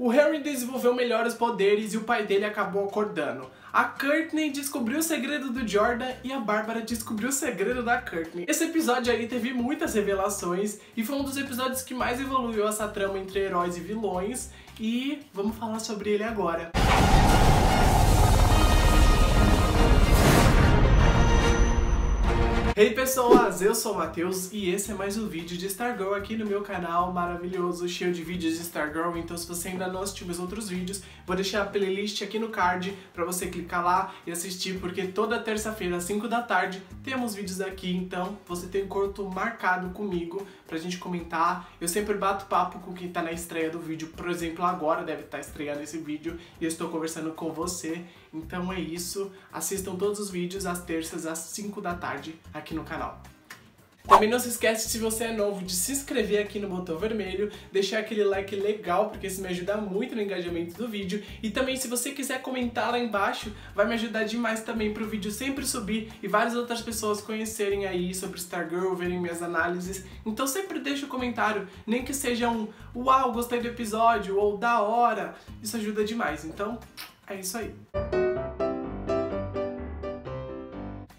O Harry desenvolveu melhores poderes e o pai dele acabou acordando. A Courtney descobriu o segredo do Jordan e a Bárbara descobriu o segredo da Courtney. Esse episódio aí teve muitas revelações e foi um dos episódios que mais evoluiu essa trama entre heróis e vilões, e vamos falar sobre ele agora. Hey pessoas, eu sou o Matheus e esse é mais um vídeo de Stargirl aqui no meu canal maravilhoso, cheio de vídeos de Stargirl. Então se você ainda não assistiu meus outros vídeos, vou deixar a playlist aqui no card pra você clicar lá e assistir, porque toda terça-feira às 5 da tarde temos vídeos aqui, então você tem um encontro marcado comigo pra gente comentar. Eu sempre bato papo com quem tá na estreia do vídeo, por exemplo, agora deve estar estreando esse vídeo e eu estou conversando com você. Então é isso, assistam todos os vídeos às terças às 5 da tarde aqui no canal. Também não se esquece, se você é novo, de se inscrever aqui no botão vermelho, deixar aquele like legal, porque isso me ajuda muito no engajamento do vídeo. E também, se você quiser comentar lá embaixo, vai me ajudar demais também para o vídeo sempre subir e várias outras pessoas conhecerem aí sobre Stargirl, verem minhas análises. Então sempre deixa o comentário, nem que seja um uau, gostei do episódio, ou da hora, isso ajuda demais. Então, é isso aí.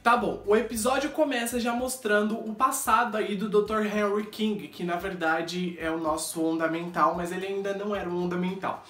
Tá bom, o episódio começa já mostrando o passado aí do Dr. Henry King, que na verdade é o nosso Onda Mental, mas ele ainda não era um Onda Mental.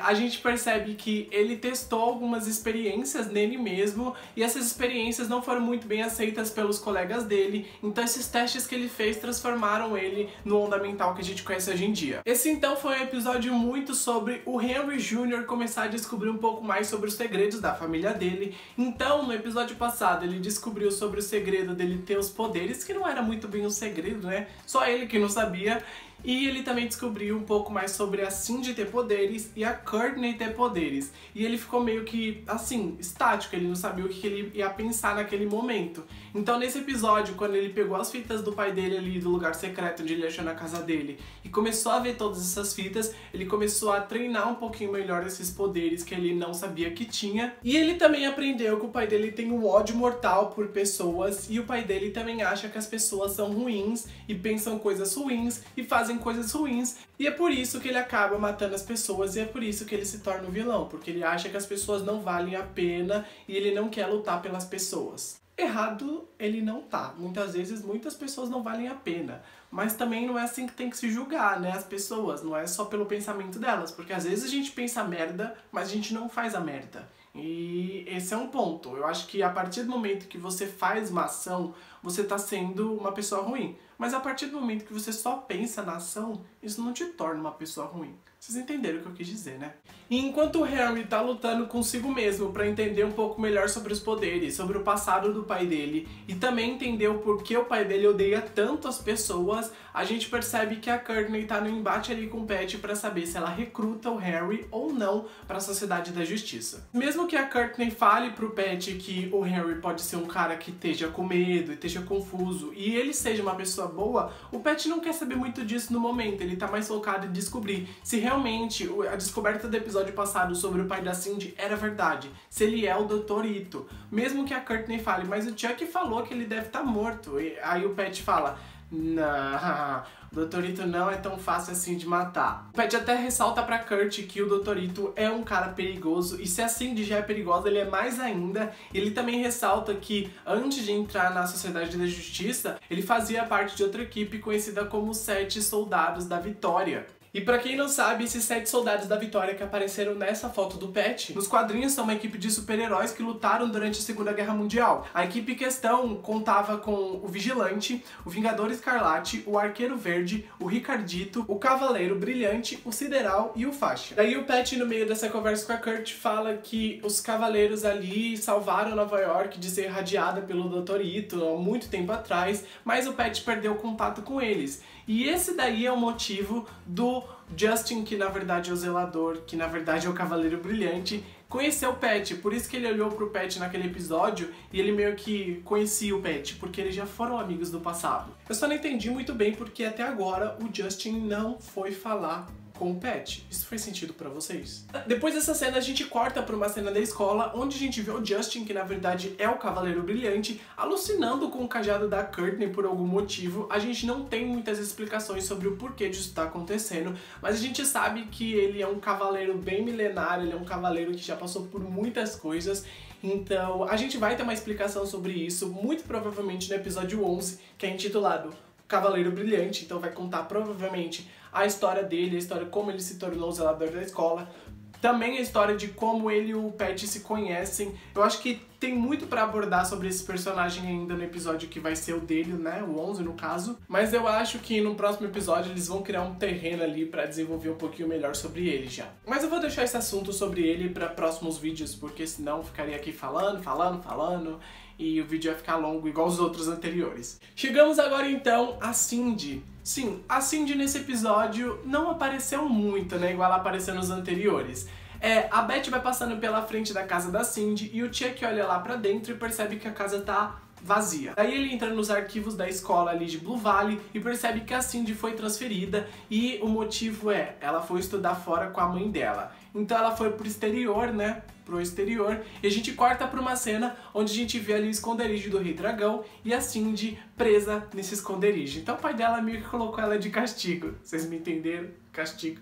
A gente percebe que ele testou algumas experiências nele mesmo e essas experiências não foram muito bem aceitas pelos colegas dele, então esses testes que ele fez transformaram ele no Onda Mental que a gente conhece hoje em dia. Esse então foi um episódio muito sobre o Henry Jr. começar a descobrir um pouco mais sobre os segredos da família dele. Então no episódio passado ele descobriu sobre o segredo dele ter os poderes, que não era muito bem um segredo, né? Só ele que não sabia. E ele também descobriu um pouco mais sobre a Cindy ter poderes e a Courtney ter poderes. E ele ficou meio que, assim, estático, ele não sabia o que ele ia pensar naquele momento. Então nesse episódio, quando ele pegou as fitas do pai dele ali do lugar secreto onde ele achou na casa dele e começou a ver todas essas fitas, ele começou a treinar um pouquinho melhor esses poderes que ele não sabia que tinha. E ele também aprendeu que o pai dele tem um ódio mortal por pessoas e o pai dele também acha que as pessoas são ruins e pensam coisas ruins e fazem coisas ruins, e é por isso que ele acaba matando as pessoas e é por isso que ele se torna um vilão, porque ele acha que as pessoas não valem a pena e ele não quer lutar pelas pessoas. Errado ele não tá. Muitas vezes muitas pessoas não valem a pena, mas também não é assim que tem que se julgar, né, as pessoas, não é só pelo pensamento delas, porque às vezes a gente pensa merda, mas a gente não faz a merda. E esse é um ponto. Eu acho que a partir do momento que você faz uma ação, você tá sendo uma pessoa ruim. Mas a partir do momento que você só pensa na ação, isso não te torna uma pessoa ruim. Vocês entenderam o que eu quis dizer, né? E enquanto o Harry tá lutando consigo mesmo pra entender um pouco melhor sobre os poderes, sobre o passado do pai dele, e também entender o porquê o pai dele odeia tanto as pessoas, a gente percebe que a Courtney tá no embate ali com o Patty pra saber se ela recruta o Harry ou não pra Sociedade da Justiça. Mesmo que a Courtney fale pro Patty que o Harry pode ser um cara que esteja com medo, esteja confuso, e ele seja uma pessoa boa, o Patty não quer saber muito disso no momento, ele tá mais focado em descobrir se realmente a descoberta do episódio passado sobre o pai da Cindy era verdade, se ele é o Dr. Ito. Mesmo que a Courtney fale, mas o Chuck falou que ele deve estar morto, e aí o Patty fala, não, o Dr. Ito não é tão fácil assim de matar. O Patty até ressalta pra Kurt que o Dr. Ito é um cara perigoso, e se a Cindy já é perigosa, ele é mais ainda. Ele também ressalta que antes de entrar na Sociedade da Justiça, ele fazia parte de outra equipe conhecida como os 7 Soldados da Vitória. E pra quem não sabe, esses 7 soldados da Vitória que apareceram nessa foto do Patty, nos quadrinhos são uma equipe de super-heróis que lutaram durante a Segunda Guerra Mundial. A equipe em questão contava com o Vigilante, o Vingador Escarlate, o Arqueiro Verde, o Ricardito, o Cavaleiro Brilhante, o Sideral e o Faixa. Daí o Patty, no meio dessa conversa com a Kurt, fala que os Cavaleiros ali salvaram Nova York de ser irradiada pelo Dr. Ito há muito tempo atrás, mas o Patty perdeu contato com eles. E esse daí é o motivo do Justin, que na verdade é o Zelador, que na verdade é o Cavaleiro Brilhante, conhecer o Patty. Por isso que ele olhou pro Patty naquele episódio e ele meio que conhecia o Patty, porque eles já foram amigos do passado. Eu só não entendi muito bem porque até agora o Justin não foi falar com o Pat. Isso faz sentido pra vocês? Depois dessa cena, a gente corta pra uma cena da escola, onde a gente vê o Justin, que na verdade é o Cavaleiro Brilhante, alucinando com o cajado da Courtney por algum motivo. A gente não tem muitas explicações sobre o porquê disso tá acontecendo, mas a gente sabe que ele é um cavaleiro bem milenário, ele é um cavaleiro que já passou por muitas coisas. Então, a gente vai ter uma explicação sobre isso, muito provavelmente no episódio 11, que é intitulado Cavaleiro Brilhante. Então vai contar provavelmente a história dele, a história como ele se tornou o zelador da escola. Também a história de como ele e o Pat se conhecem. Eu acho que tem muito pra abordar sobre esse personagem ainda no episódio que vai ser o dele, né? O 11 no caso. Mas eu acho que no próximo episódio eles vão criar um terreno ali pra desenvolver um pouquinho melhor sobre ele já. Mas eu vou deixar esse assunto sobre ele pra próximos vídeos, porque senão eu ficaria aqui falando e o vídeo ia ficar longo igual os outros anteriores. Chegamos agora então a Cindy. Sim, a Cindy nesse episódio não apareceu muito, né, igual ela apareceu nos anteriores. A Beth vai passando pela frente da casa da Cindy e o Chuck olha lá pra dentro e percebe que a casa tá vazia. Daí ele entra nos arquivos da escola ali de Blue Valley e percebe que a Cindy foi transferida e o motivo ela foi estudar fora com a mãe dela. Então ela foi pro exterior, né? Pro exterior, e a gente corta pra uma cena onde a gente vê ali o esconderijo do Rei Dragão e a Cindy presa nesse esconderijo. Então o pai dela meio que colocou ela de castigo. Vocês me entenderam? Castigo.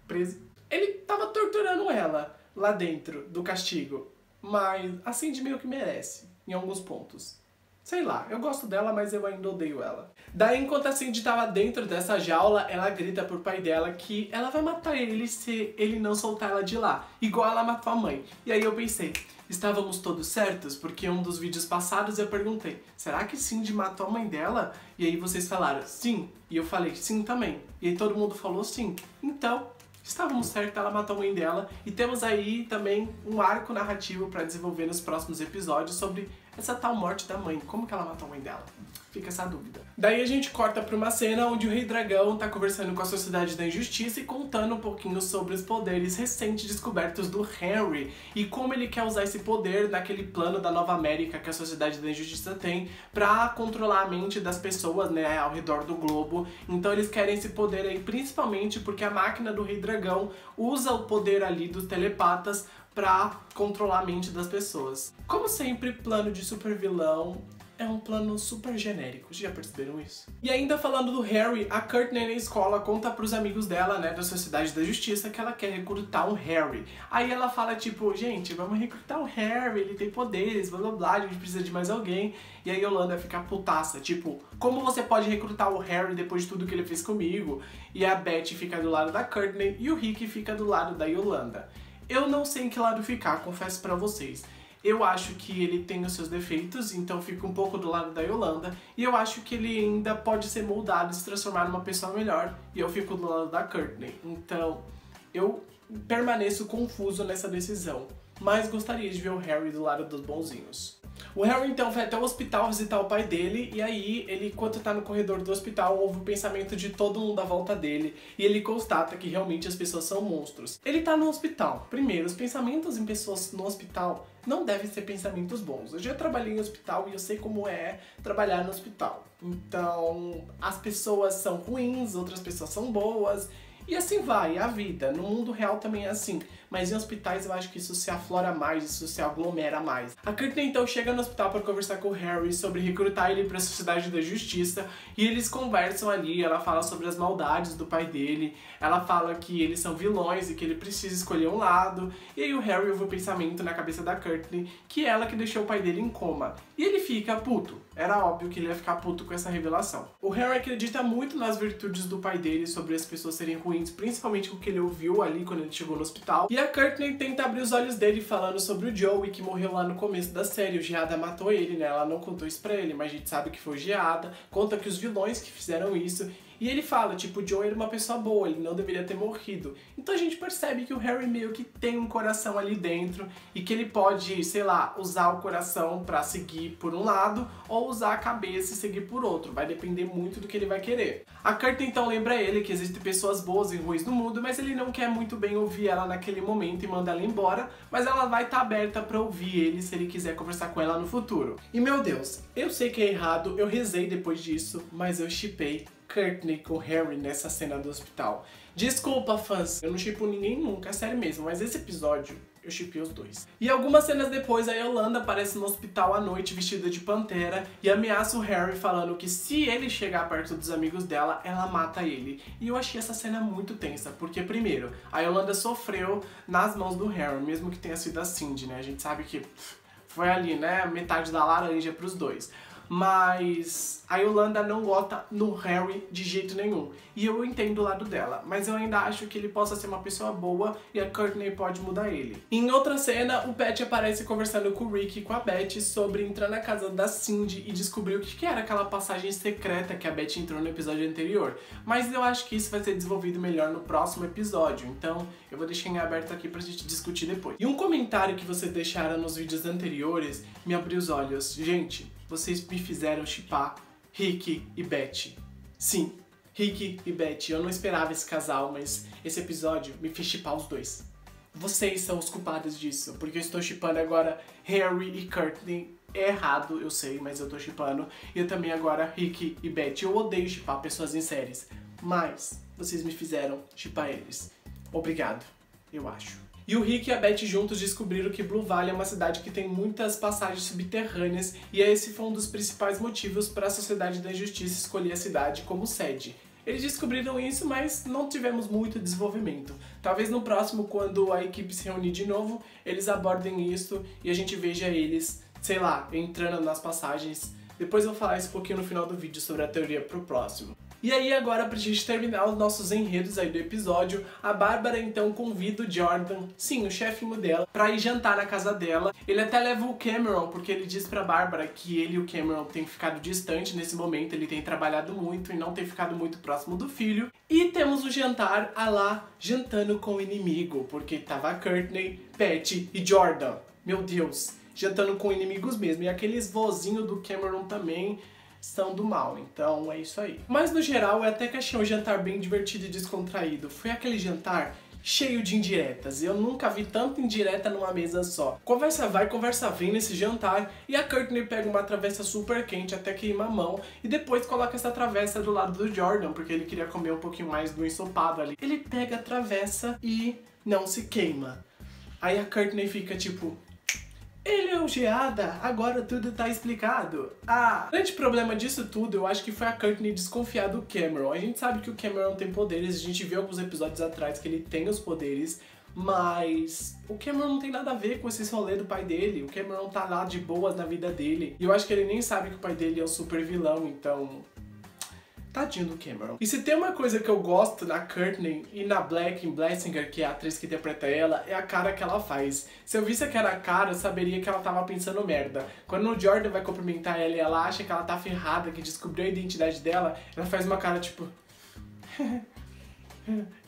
Presa. Ele tava torturando ela lá dentro do castigo, mas a Cindy meio que merece, em alguns pontos. Sei lá, eu gosto dela, mas eu ainda odeio ela. Daí, enquanto a Cindy tava dentro dessa jaula, ela grita pro pai dela que ela vai matar ele se ele não soltar ela de lá, igual ela matou a mãe. E aí eu pensei, estávamos todos certos? Porque em um dos vídeos passados eu perguntei, será que Cindy matou a mãe dela? E aí vocês falaram, sim. E eu falei, sim também. E aí todo mundo falou sim. Então, estávamos certos, ela matou a mãe dela. E temos aí também um arco narrativo pra desenvolver nos próximos episódios sobre essa tal morte da mãe. Como que ela matou a mãe dela? Fica essa dúvida. Daí a gente corta pra uma cena onde o Rei Dragão tá conversando com a Sociedade da Injustiça e contando um pouquinho sobre os poderes recentes descobertos do Henry e como ele quer usar esse poder naquele plano da Nova América que a Sociedade da Injustiça tem pra controlar a mente das pessoas, né, ao redor do globo. Então eles querem esse poder aí principalmente porque a máquina do Rei Dragão usa o poder ali dos telepatas pra controlar a mente das pessoas. Como sempre, plano de super vilão é um plano super genérico, já perceberam isso? E ainda falando do Harry, a Courtney na escola conta pros amigos dela, né, da Sociedade da Justiça, que ela quer recrutar um Harry. Aí ela fala tipo, gente, vamos recrutar o Harry, ele tem poderes, blá blá blá, a gente precisa de mais alguém. E aí a Yolanda fica putaça, tipo, como você pode recrutar o Harry depois de tudo que ele fez comigo? E a Beth fica do lado da Courtney e o Rick fica do lado da Yolanda. Eu não sei em que lado ficar, confesso pra vocês. Eu acho que ele tem os seus defeitos, então fica um pouco do lado da Yolanda. E eu acho que ele ainda pode ser moldado e se transformar numa pessoa melhor. E eu fico do lado da Courtney. Então, eu permaneço confuso nessa decisão. Mas gostaria de ver o Harry do lado dos bonzinhos. O Harry então vai até o hospital visitar o pai dele e aí ele, enquanto tá no corredor do hospital, ouve o pensamento de todo mundo à volta dele e ele constata que realmente as pessoas são monstros. Ele tá no hospital. Primeiro, os pensamentos em pessoas no hospital não devem ser pensamentos bons. Eu já trabalhei em hospital e eu sei como é trabalhar no hospital. Então, as pessoas são ruins, outras pessoas são boas. E assim vai, a vida. No mundo real também é assim. Mas em hospitais eu acho que isso se aflora mais, isso se aglomera mais. A Courtney então chega no hospital para conversar com o Harry sobre recrutar ele para a Sociedade da Justiça. E eles conversam ali, ela fala sobre as maldades do pai dele. Ela fala que eles são vilões e que ele precisa escolher um lado. E aí o Harry ouve o pensamento na cabeça da Courtney que é ela que deixou o pai dele em coma. E ele fica puto. Era óbvio que ele ia ficar puto com essa revelação. O Harry acredita muito nas virtudes do pai dele sobre as pessoas serem ruins, principalmente com o que ele ouviu ali quando ele chegou no hospital. E a Courtney tenta abrir os olhos dele falando sobre o Joey, que morreu lá no começo da série. O Geada matou ele, né? Ela não contou isso pra ele, mas a gente sabe que foi o Geada. Conta que os vilões que fizeram isso. E ele fala, tipo, o Joey era uma pessoa boa, ele não deveria ter morrido. Então a gente percebe que o Harry meio que tem um coração ali dentro e que ele pode, sei lá, usar o coração pra seguir por um lado ou usar a cabeça e seguir por outro. Vai depender muito do que ele vai querer. A Courtney então lembra ele que existem pessoas boas e ruins no mundo, mas ele não quer muito bem ouvir ela naquele momento e manda ela embora, mas ela vai estar aberta pra ouvir ele se ele quiser conversar com ela no futuro. E meu Deus, eu sei que é errado, eu rezei depois disso, mas eu shippei Courtney com Harry nessa cena do hospital. Desculpa, fãs, eu não shippo ninguém nunca, é sério mesmo, mas esse episódio eu shippei os dois. E algumas cenas depois, a Yolanda aparece no hospital à noite vestida de pantera e ameaça o Harry falando que se ele chegar perto dos amigos dela, ela mata ele. E eu achei essa cena muito tensa, porque primeiro, a Yolanda sofreu nas mãos do Harry, mesmo que tenha sido a Cindy, né? A gente sabe que foi ali, né, metade da laranja pros dois. Mas a Yolanda não vota no Harry de jeito nenhum. E eu entendo o lado dela, mas eu ainda acho que ele possa ser uma pessoa boa e a Courtney pode mudar ele. Em outra cena, o Pat aparece conversando com o Rick e com a Beth sobre entrar na casa da Cindy e descobrir o que era aquela passagem secreta que a Beth entrou no episódio anterior. Mas eu acho que isso vai ser desenvolvido melhor no próximo episódio, então eu vou deixar em aberto aqui pra gente discutir depois. E um comentário que vocês deixaram nos vídeos anteriores me abriu os olhos. Gente, vocês me fizeram shippar Rick e Beth. Sim, Rick e Beth. Eu não esperava esse casal, mas esse episódio me fez shippar os dois. Vocês são os culpados disso, porque eu estou shippando agora Harry e Courtney. É errado, eu sei, mas eu tô shippando. E eu também agora Rick e Beth. Eu odeio shippar pessoas em séries, mas vocês me fizeram shippar eles. Obrigado, eu acho. E o Rick e a Beth juntos descobriram que Blue Valley é uma cidade que tem muitas passagens subterrâneas e esse foi um dos principais motivos para a Sociedade da Injustiça escolher a cidade como sede. Eles descobriram isso, mas não tivemos muito desenvolvimento. Talvez no próximo, quando a equipe se reunir de novo, eles abordem isso e a gente veja eles, sei lá, entrando nas passagens. Depois eu vou falar isso um pouquinho no final do vídeo sobre a teoria pro próximo. E aí agora, pra gente terminar os nossos enredos aí do episódio, a Bárbara então convida o Jordan, sim, o chefinho dela, pra ir jantar na casa dela. Ele até leva o Cameron, porque ele diz pra Bárbara que ele e o Cameron têm ficado distante nesse momento, ele tem trabalhado muito e não tem ficado muito próximo do filho. E temos o jantar a lá, jantando com o inimigo, porque tava Courtney, Pat e Jordan. Meu Deus, jantando com inimigos mesmo. E aqueles vozinhos do Cameron também são do mal, então é isso aí. Mas no geral, eu até que achei um jantar bem divertido e descontraído. Foi aquele jantar cheio de indiretas. Eu nunca vi tanta indireta numa mesa só. Conversa vai, conversa vem nesse jantar e a Courtney pega uma travessa super quente até queima a mão e depois coloca essa travessa do lado do Jordan, porque ele queria comer um pouquinho mais do ensopado ali. Ele pega a travessa e não se queima. Aí a Courtney fica tipo... Ele é o Geada, agora tudo tá explicado. O grande problema disso tudo, eu acho que foi a Courtney desconfiar do Cameron. A gente sabe que o Cameron tem poderes, a gente viu alguns episódios atrás que ele tem os poderes, mas o Cameron não tem nada a ver com esse rolê do pai dele. O Cameron tá lá de boas na vida dele. E eu acho que ele nem sabe que o pai dele é um super vilão, então... Tadinho do Cameron. E se tem uma coisa que eu gosto na Courtney e na Blessinger, que é a atriz que interpreta ela, é a cara que ela faz. Se eu visse aquela cara, eu saberia que ela tava pensando merda. Quando o Jordan vai cumprimentar ela e ela acha que ela tá ferrada, que descobriu a identidade dela, ela faz uma cara tipo...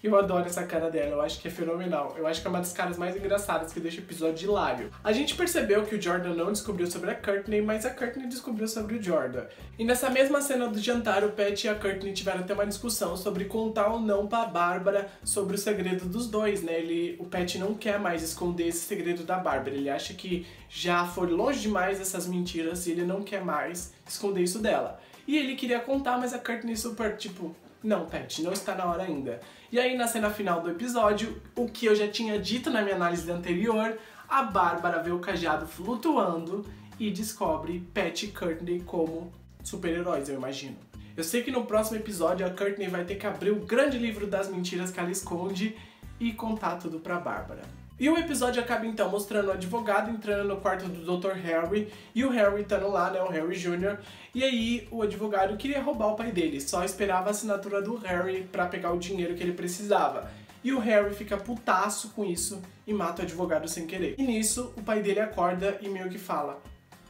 Eu adoro essa cara dela, eu acho que é fenomenal. Eu acho que é uma das caras mais engraçadas que deixa o episódio hilário. A gente percebeu que o Jordan não descobriu sobre a Courtney, mas a Courtney descobriu sobre o Jordan. E nessa mesma cena do jantar, o Pat e a Courtney tiveram até uma discussão sobre contar ou não pra Bárbara sobre o segredo dos dois, né? O Pat não quer mais esconder esse segredo da Bárbara. Ele acha que já foi longe demais essas mentiras e ele não quer mais esconder isso dela. E ele queria contar, mas a Courtney super, tipo... Não, Pat, não está na hora ainda. E aí, na cena final do episódio, o que eu já tinha dito na minha análise anterior, a Bárbara vê o cajado flutuando e descobre Pat e Courtney como super-heróis, eu imagino. Eu sei que no próximo episódio a Courtney vai ter que abrir o grande livro das mentiras que ela esconde e contar tudo pra Bárbara. E o episódio acaba então mostrando o advogado entrando no quarto do Dr. Harry e o Harry estando lá, né, o Harry Jr. E aí o advogado queria roubar o pai dele, só esperava a assinatura do Harry pra pegar o dinheiro que ele precisava. E o Harry fica putaço com isso e mata o advogado sem querer. E nisso o pai dele acorda e meio que fala: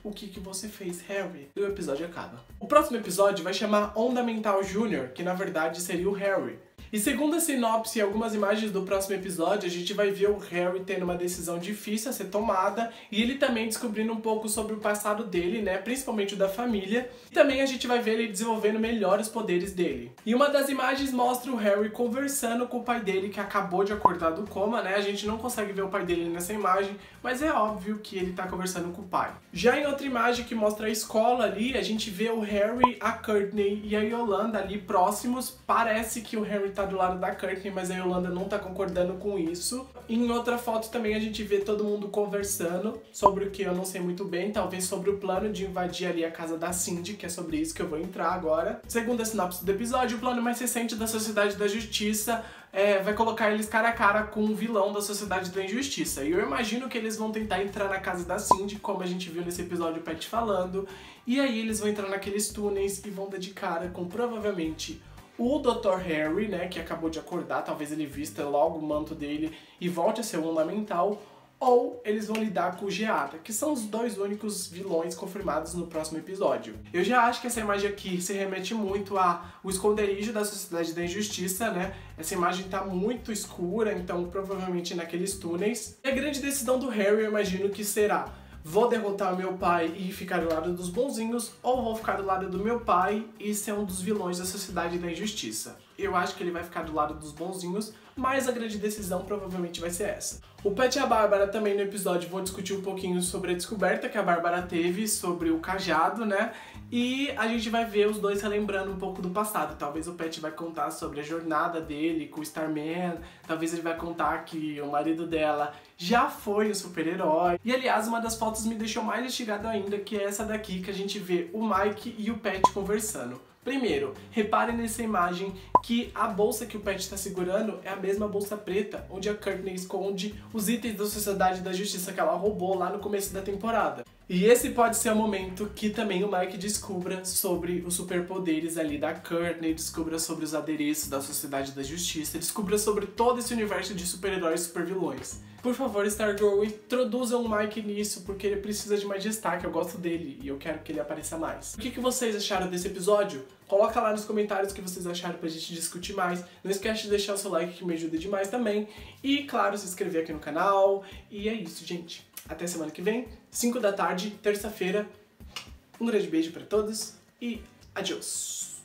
o que você fez, Harry? E o episódio acaba. O próximo episódio vai chamar Onda Mental Jr., que na verdade seria o Harry. E segundo a sinopse e algumas imagens do próximo episódio, a gente vai ver o Harry tendo uma decisão difícil a ser tomada e ele também descobrindo um pouco sobre o passado dele, né, principalmente o da família. E também a gente vai ver ele desenvolvendo melhor os poderes dele. E uma das imagens mostra o Harry conversando com o pai dele que acabou de acordar do coma, né? A gente não consegue ver o pai dele nessa imagem, mas é óbvio que ele tá conversando com o pai. Já em outra imagem que mostra a escola ali, a gente vê o Harry, a Courtney e a Yolanda ali próximos. Parece que o Harry tá do lado da Courtney, mas a Yolanda não tá concordando com isso. E em outra foto também a gente vê todo mundo conversando sobre o que eu não sei muito bem, talvez sobre o plano de invadir ali a casa da Cindy, que é sobre isso que eu vou entrar agora. Segundo a sinopse do episódio, o plano mais recente da Sociedade da Justiça vai colocar eles cara a cara com um vilão da Sociedade da Injustiça. E eu imagino que eles vão tentar entrar na casa da Cindy, como a gente viu nesse episódio o Pat falando, e aí eles vão entrar naqueles túneis e vão dar de cara com provavelmente o Dr. Harry, né, que acabou de acordar, talvez ele vista logo o manto dele e volte a ser o Ornamental, ou eles vão lidar com o Geada, que são os dois únicos vilões confirmados no próximo episódio. Eu já acho que essa imagem aqui se remete muito ao esconderijo da Sociedade da Injustiça, né? Essa imagem tá muito escura, então provavelmente naqueles túneis. E a grande decisão do Harry, eu imagino que será: vou derrotar o meu pai e ficar do lado dos bonzinhos, ou vou ficar do lado do meu pai e ser um dos vilões da Sociedade da Injustiça. Eu acho que ele vai ficar do lado dos bonzinhos, mas a grande decisão provavelmente vai ser essa. O Pat e a Bárbara também no episódio vão discutir um pouquinho sobre a descoberta que a Bárbara teve sobre o cajado, né? E a gente vai ver os dois relembrando um pouco do passado. Talvez o Pat vai contar sobre a jornada dele com o Starman, talvez ele vai contar que o marido dela já foi um super-herói. E aliás, uma das fotos me deixou mais instigado ainda, que é essa daqui, que a gente vê o Mike e o Pat conversando. Primeiro, reparem nessa imagem que a bolsa que o Pat está segurando é a mesma bolsa preta onde a Courtney esconde os itens da Sociedade da Justiça que ela roubou lá no começo da temporada. E esse pode ser o momento que também o Mike descubra sobre os superpoderes ali da Courtney, descubra sobre os adereços da Sociedade da Justiça, descubra sobre todo esse universo de super-heróis e super-vilões. Por favor, Stargirl, introduzam o Mike nisso, porque ele precisa de mais destaque, eu gosto dele e eu quero que ele apareça mais. O que vocês acharam desse episódio? Coloca lá nos comentários o que vocês acharam pra gente discutir mais. Não esquece de deixar o seu like que me ajuda demais também. E, claro, se inscrever aqui no canal. E é isso, gente. Até semana que vem, 5 da tarde, terça-feira. Um grande beijo pra todos e adiós!